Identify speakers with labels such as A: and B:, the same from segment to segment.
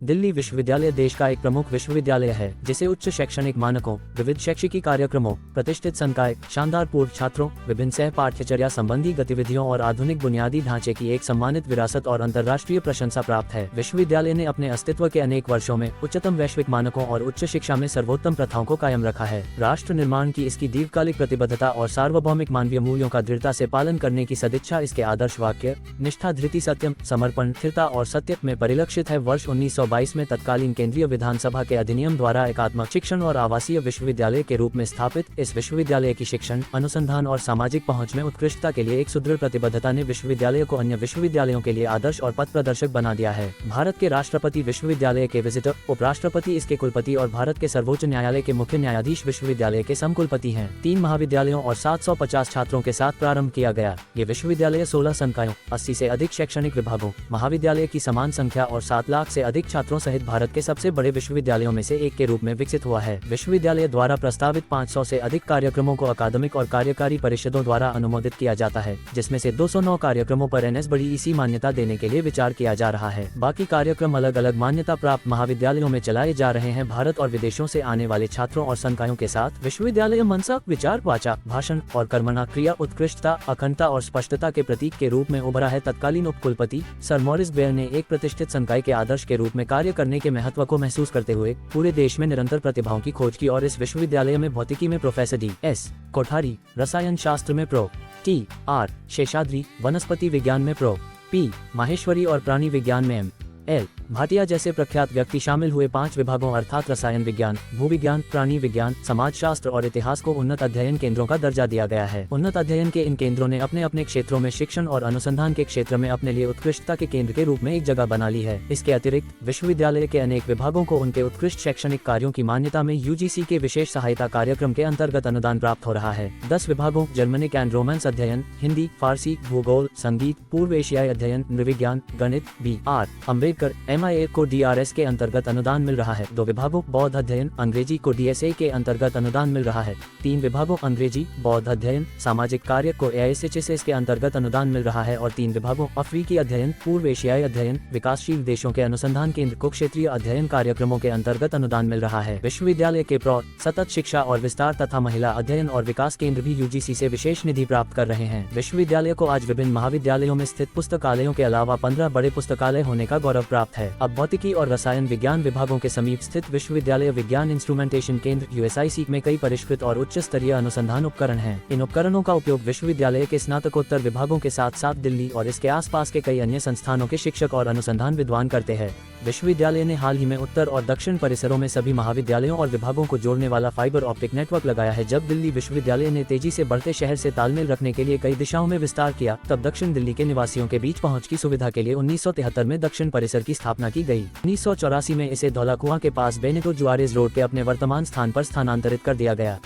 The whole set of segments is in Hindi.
A: दिल्ली विश्वविद्यालय देश का एक प्रमुख विश्वविद्यालय है जिसे उच्च शैक्षणिक मानकों, विविध शैक्षिकी कार्यक्रमों, प्रतिष्ठित संकाय, शानदार पूर्व छात्रों, विभिन्न सह पाठ्यचर्या संबंधी गतिविधियों और आधुनिक बुनियादी ढांचे की एक सम्मानित विरासत और अंतर्राष्ट्रीय प्रशंसा प्राप्त है। विश्वविद्यालय ने अपने अस्तित्व के अनेक वर्षों में उच्चतम वैश्विक मानकों और उच्च शिक्षा में सर्वोत्तम प्रथाओं को कायम रखा है। राष्ट्र निर्माण की इसकी दीर्घकालिक प्रतिबद्धता और सार्वभौमिक मानवीय मूल्यों का दृढ़ता से पालन करने की सदिच्छा इसके आदर्श वाक्य निष्ठा, धृति, सत्यम, समर्पण, स्थिरता और सत्य में परिलक्षित है। वर्ष 1922 में तत्कालीन केंद्रीय विधानसभा के अधिनियम द्वारा एकात्मक शिक्षण और आवासीय विश्वविद्यालय के रूप में स्थापित इस विश्वविद्यालय की शिक्षण, अनुसंधान और सामाजिक पहुंच में उत्कृष्टता के लिए एक सुदृढ़ प्रतिबद्धता ने विश्वविद्यालय को अन्य विश्वविद्यालयों के लिए आदर्श और पथ प्रदर्शक बना दिया है। भारत के राष्ट्रपति विश्वविद्यालय के विजिटर, उपराष्ट्रपति इसके कुलपति और भारत के सर्वोच्च न्यायालय के मुख्य न्यायाधीश विश्वविद्यालय के समकुलपति हैं। 3 महाविद्यालयों और 750 छात्रों के साथ प्रारंभ किया गया। ये विश्वविद्यालय 16 संकायों, 80 से अधिक शैक्षणिक विभागों, महाविद्यालय की समान संख्या और 7 लाख से अधिक छात्रों सहित भारत के सबसे बड़े विश्वविद्यालयों में से एक के रूप में विकसित हुआ है। विश्वविद्यालय द्वारा प्रस्तावित 500 से अधिक कार्यक्रमों को अकादमिक और कार्यकारी परिषदों द्वारा अनुमोदित किया जाता है, जिसमें से 209 कार्यक्रमों पर NSBEC मान्यता देने के लिए विचार किया जा रहा है। बाकी कार्यक्रम अलग अलग मान्यता प्राप्त महाविद्यालयों में चलाए जा रहे हैं। भारत और विदेशों से आने वाले छात्रों और संकायों के साथ विश्वविद्यालय मनसा, विचार, वाचा, भाषण और कर्मणा क्रिया उत्कृष्टता, अखंडता और स्पष्टता के प्रतीक के रूप में उभरा है। तत्कालीन उपकुलपति सर मॉरिस बेयर ने एक प्रतिष्ठित संकाय के आदर्श के रूप में कार्य करने के महत्व को महसूस करते हुए पूरे देश में निरंतर प्रतिभाओं की खोज की और इस विश्वविद्यालय में भौतिकी में प्रोफेसर D.S. कोठारी, रसायन शास्त्र में प्रो T.R. शेषाद्री, वनस्पति विज्ञान में प्रो P. माहेश्वरी और प्राणी विज्ञान में M.L. भाटिया जैसे प्रख्यात व्यक्ति शामिल हुए। 5 विभागों अर्थात रसायन विज्ञान, भूविज्ञान, प्राणी विज्ञान, समाजशास्त्र और इतिहास को उन्नत अध्ययन केंद्रों का दर्जा दिया गया है। उन्नत अध्ययन के इन केंद्रों ने अपने अपने क्षेत्रों में शिक्षण और अनुसंधान के क्षेत्र में अपने लिए उत्कृष्टता के केंद्र के रूप में एक जगह बना ली है। इसके अतिरिक्त विश्वविद्यालय के अनेक विभागों को उनके उत्कृष्ट शैक्षणिक कार्यों की मान्यता में UGC के विशेष सहायता कार्यक्रम के अंतर्गत अनुदान प्राप्त हो रहा है। 10 विभागों जर्मनिक एंड रोमांस अध्ययन, हिंदी, फारसी, भूगोल, संगीत, पूर्व एशियाई अध्ययन, नृविज्ञान, गणित, B.R. अम्बेडकर MIA को DRS के अंतर्गत अनुदान मिल रहा है। 2 विभागों बौद्ध अध्ययन, अंग्रेजी को DSA के अंतर्गत अनुदान मिल रहा है। 3 विभागों अंग्रेजी, बौद्ध अध्ययन, सामाजिक कार्य को AISHSS के अंतर्गत अनुदान मिल रहा है और 3 विभागों अफ्रीकी अध्ययन, पूर्व एशियाई अध्ययन, विकासशील देशों के अनुसंधान केंद्र को क्षेत्रीय अध्ययन कार्यक्रमों के अंतर्गत अनुदान मिल रहा है। विश्वविद्यालय के प्रौढ़, सतत शिक्षा और विस्तार तथा महिला अध्ययन और विकास केंद्र भी UGC से विशेष निधि प्राप्त कर रहे हैं। विश्वविद्यालय को आज विभिन्न महाविद्यालयों में स्थित पुस्तकालयों के अलावा 15 बड़े पुस्तकालय होने का गौरव प्राप्त है। अब भौतिकी और रसायन विज्ञान विभागों के समीप स्थित विश्वविद्यालय विज्ञान इंस्ट्रूमेंटेशन केंद्र USIC में कई परिष्कृत और उच्च स्तरीय अनुसंधान उपकरण हैं। इन उपकरणों का उपयोग विश्वविद्यालय के स्नातकोत्तर विभागों के साथ साथ दिल्ली और इसके आसपास के कई अन्य संस्थानों के शिक्षक और अनुसंधान विद्वान करते हैं। विश्वविद्यालय ने हाल ही में उत्तर और दक्षिण परिसरों में सभी महाविद्यालयों और विभागों को जोड़ने वाला फाइबर ऑप्टिक नेटवर्क लगाया है। जब दिल्ली विश्वविद्यालय ने तेजी से बढ़ते शहर से तालमेल रखने के लिए कई दिशाओं में विस्तार किया, तब दक्षिण दिल्ली के निवासियों के बीच पहुंच की सुविधा के लिए 1973 में दक्षिण परिसर की स्थापना की गई। 1984 में इसे धौलाकुआं के पास बेनिटो जुआरेज रोड के अपने वर्तमान स्थान पर स्थानांतरित कर दिया गया।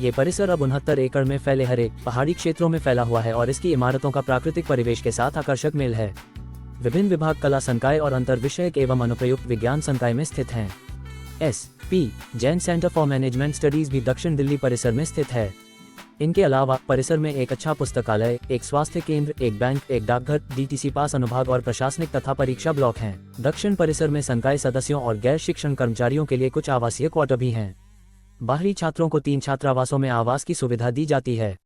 A: ये परिसर अब 69 एकड़ में फैले हरे पहाड़ी क्षेत्रों में फैला हुआ है और इसकी इमारतों का प्राकृतिक परिवेश के साथ आकर्षक मेल है। विभिन्न विभाग कला संकाय और अंतर विषयक एवं अनुप्रयुक्त विज्ञान संकाय में स्थित हैं। SP Jain centre for management studies भी दक्षिण दिल्ली परिसर में स्थित है। इनके अलावा परिसर में एक अच्छा पुस्तकालय, एक स्वास्थ्य केंद्र, एक बैंक, एक डाकघर, DTC पास अनुभाग और प्रशासनिक तथा परीक्षा ब्लॉक हैं। दक्षिण परिसर में संकाय सदस्यों और गैर शिक्षण कर्मचारियों के लिए कुछ आवासीय क्वार्टर भी हैं। बाहरी छात्रों को 3 छात्रावासों में आवास की सुविधा दी जाती है।